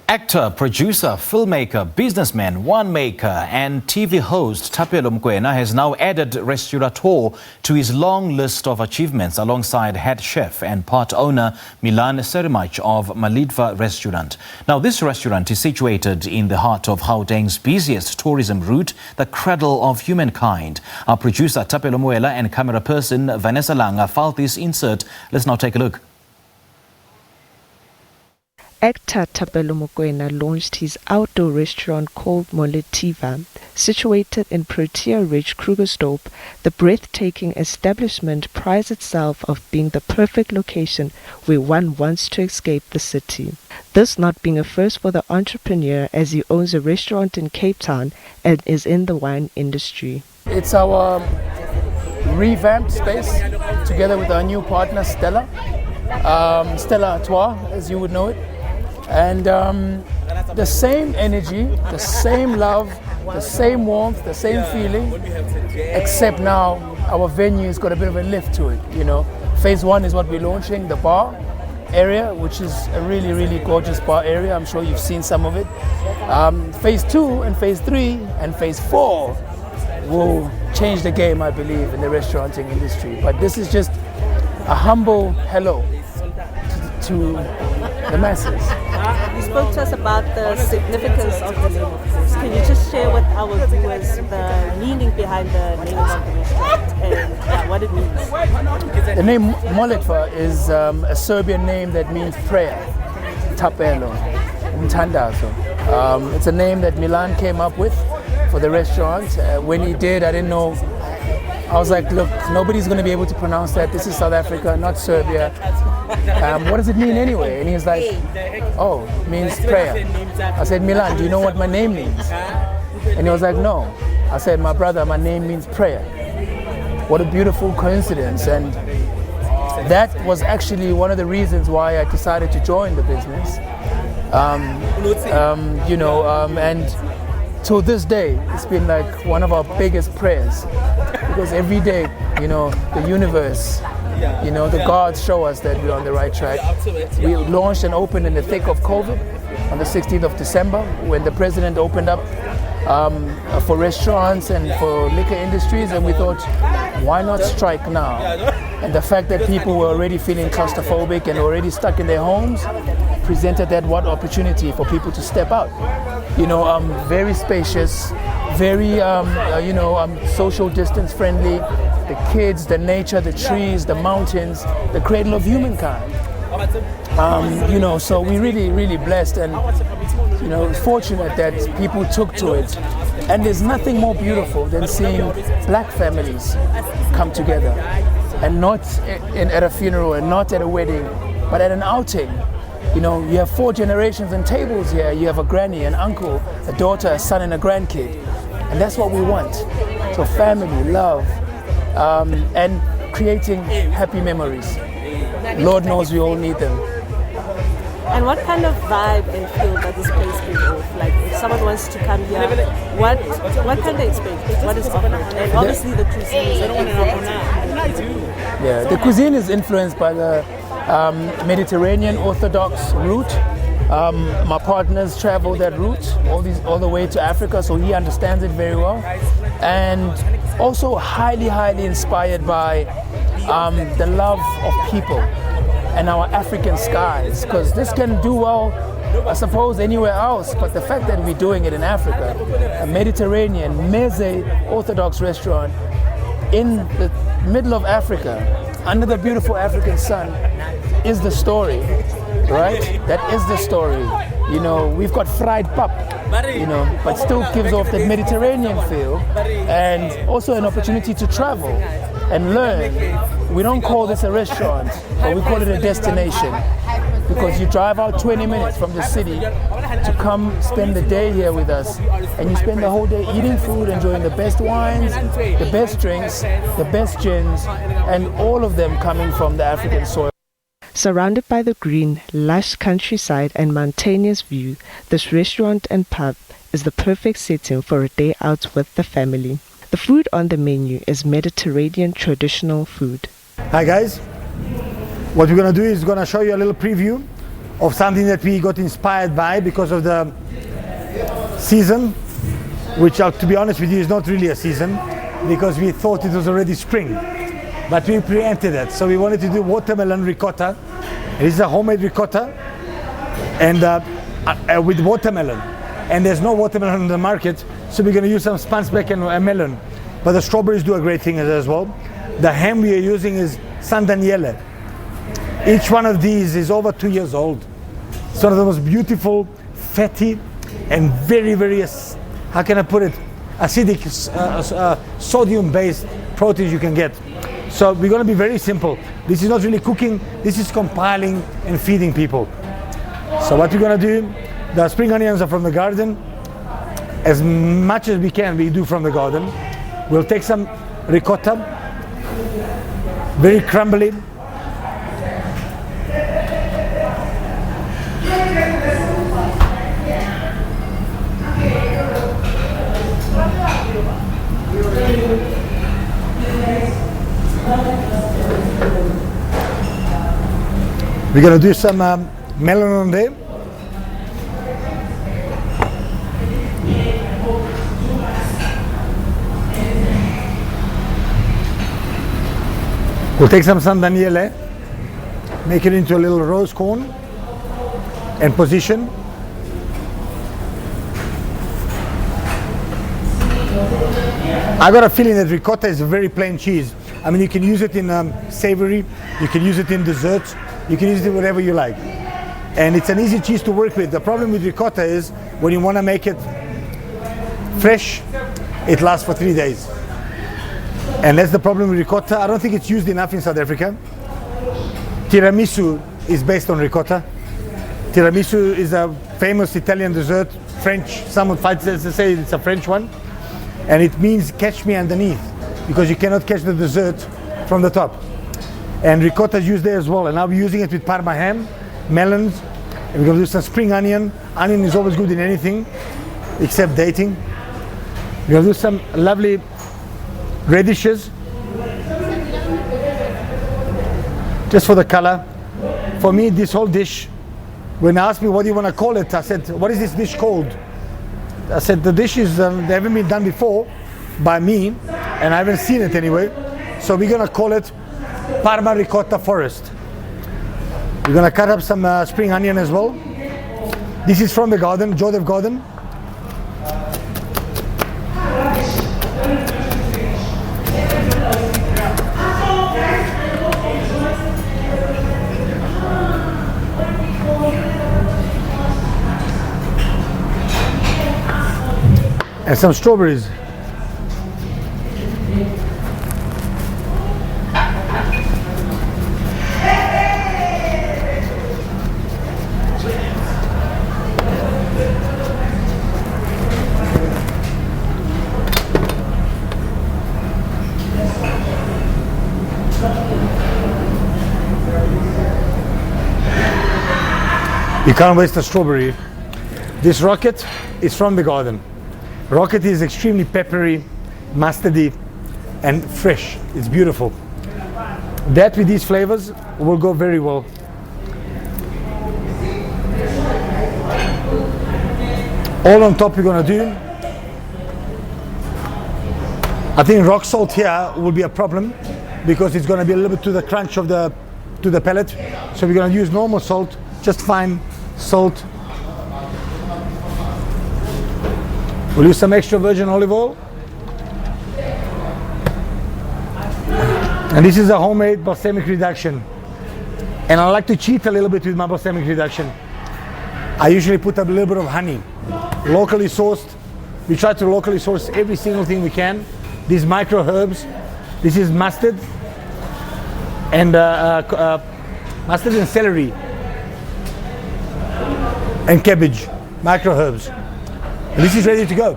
Actor, producer, filmmaker, businessman, winemaker and TV host Thapelo Mokoena has now added restaurateur to his long list of achievements alongside head chef and part owner Milan Cerimaj of Malitva Restaurant. Now this restaurant is situated in the heart of Gauteng's busiest tourism route, the Cradle of Humankind. Our producer Thapelo Mowela and camera person Vanessa Langa filed this insert. Let's now take a look. Actor Thapelo Mokoena launched his outdoor restaurant called Malitva. Situated in Protea-rich Krugersdorp, the breathtaking establishment prides itself of being the perfect location where one wants to escape the city. This not being a first for the entrepreneur, as he owns a restaurant in Cape Town and is in the wine industry. It's our revamped space together with our new partner Stella Artois, as you would know it. And the same energy, the same love, the same warmth, the same feeling, except now our venue's got a bit of a lift to it, you know. Phase 1 is what we're launching, the bar area, which is a really, really gorgeous bar area. I'm sure you've seen some of it. Phase 2 and Phase 3 and Phase 4 will change the game, I believe, in the restauranting industry. But this is just a humble hello to the masses. You spoke to us about the significance of the name of this. Can you just share with our viewers the meaning behind the name of the restaurant and what it means? The name Malitva is a Serbian name that means prayer. Thapelo, Umtandazo. It's a name that Milan came up with for the restaurant. When he did, I didn't know. I was like, look, nobody's going to be able to pronounce that. This is South Africa, not Serbia. What does it mean anyway? And he's like, oh, it means prayer. I said, Milan, do you know what my name means? And he was like, no. I said, my brother, my name means prayer. What a beautiful coincidence. And that was actually one of the reasons why I decided to join the business. And till this day, it's been like one of our biggest prayers. Because every day, you know, the universe, you know, the gods show us that we're on the right track. We launched and opened in the thick of COVID on the 16th of December when the president opened up for restaurants and for liquor industries, and we thought, why not strike now? And the fact that people were already feeling claustrophobic and already stuck in their homes presented that one opportunity for people to step out. You know, very spacious, very, social distance friendly. The kids, the nature, the trees, the mountains, the Cradle of Humankind. So we're really, really blessed and, fortunate that people took to it. And there's nothing more beautiful than seeing black families come together, and not at a funeral and not at a wedding, but at an outing. You know, you have 4 generations and tables here. You have a granny, an uncle, a daughter, a son, and a grandkid. And that's what we want. So family, love, and creating happy memories. Lord knows we all need them. And what kind of vibe and feel does this place give off? Like, if someone wants to come here, what can they expect? What is offered? And obviously the cuisine. Yeah, the cuisine is influenced by the Mediterranean Orthodox route. My partners travel that route all the way to Africa, so he understands it very well. And also highly, highly inspired by the love of people and our African skies, because this can do well, I suppose, anywhere else, but the fact that we're doing it in Africa, a Mediterranean Meze Orthodox restaurant in the middle of Africa, under the beautiful African sun, is the story, right? That is the story. You know, we've got fried pap, but still gives off that Mediterranean feel, and also an opportunity to travel and learn. We don't call this a restaurant, but we call it a destination, because you drive out 20 minutes from the city to come spend the day here with us, and you spend the whole day eating food, enjoying the best wines, the best drinks, the best gins, and all of them coming from the African soil. Surrounded by the green, lush countryside and mountainous view, this restaurant and pub is the perfect setting for a day out with the family. The food on the menu is Mediterranean traditional food. Hi guys, what we're going to do is going to show you a little preview of something that we got inspired by because of the season, which to be honest with you is not really a season, because we thought it was already spring, but we preempted it. So we wanted to do watermelon ricotta. This is a homemade ricotta, and with watermelon, and there's no watermelon on the market, so we're going to use some spanspek and a melon, but the strawberries do a great thing as well. The ham we are using is San Daniele. Each one of these is over 2 years old. It's one of the most beautiful, fatty, and very, very, how can I put it, acidic, sodium-based proteins you can get. So we're going to be very simple. This is not really cooking, this is compiling and feeding people. So what we're going to do, the spring onions are from the garden. As much as we can, we do from the garden. We'll take some ricotta, very crumbly. We're going to do some melon on there. We'll take some San Daniele, make it into a little rose cone, and position. I got a feeling that ricotta is a very plain cheese. I mean, you can use it in savory, you can use it in desserts, you can use it in whatever you like. And it's an easy cheese to work with. The problem with ricotta is when you want to make it fresh, it lasts for 3 days. And that's the problem with ricotta. I don't think it's used enough in South Africa. Tiramisu is based on ricotta. Tiramisu is a famous Italian dessert, French, someone fights to say it's a French one. And it means catch me underneath, because you cannot catch the dessert from the top. And ricotta is used there as well. And now we're using it with Parma ham, melons, and we're going to do some spring onion. Onion is always good in anything, except dating. We're going to do some lovely radishes, just for the color. For me, this whole dish, when they asked me what do you want to call it, I said, what is this dish called? I said, the dish is, they haven't been done before by me, and I haven't seen it anyway. So we're going to call it Parma Ricotta Forest. We're going to cut up some spring onion as well. This is from the garden, Joseph garden. And some strawberries. You can't waste a strawberry. This rocket is from the garden. Rocket is extremely peppery, mustardy, and fresh. It's beautiful. That with these flavors will go very well. All on top we're going to do. I think rock salt here will be a problem because it's going to be a little bit to the crunch of the pellet. So we're going to use normal salt, just fine salt. We'll use some extra virgin olive oil. And this is a homemade balsamic reduction. And I like to cheat a little bit with my balsamic reduction. I usually put a little bit of honey, locally sourced. We try to locally source every single thing we can. These micro herbs. This is mustard and mustard and celery and cabbage, micro herbs. And this is ready to go.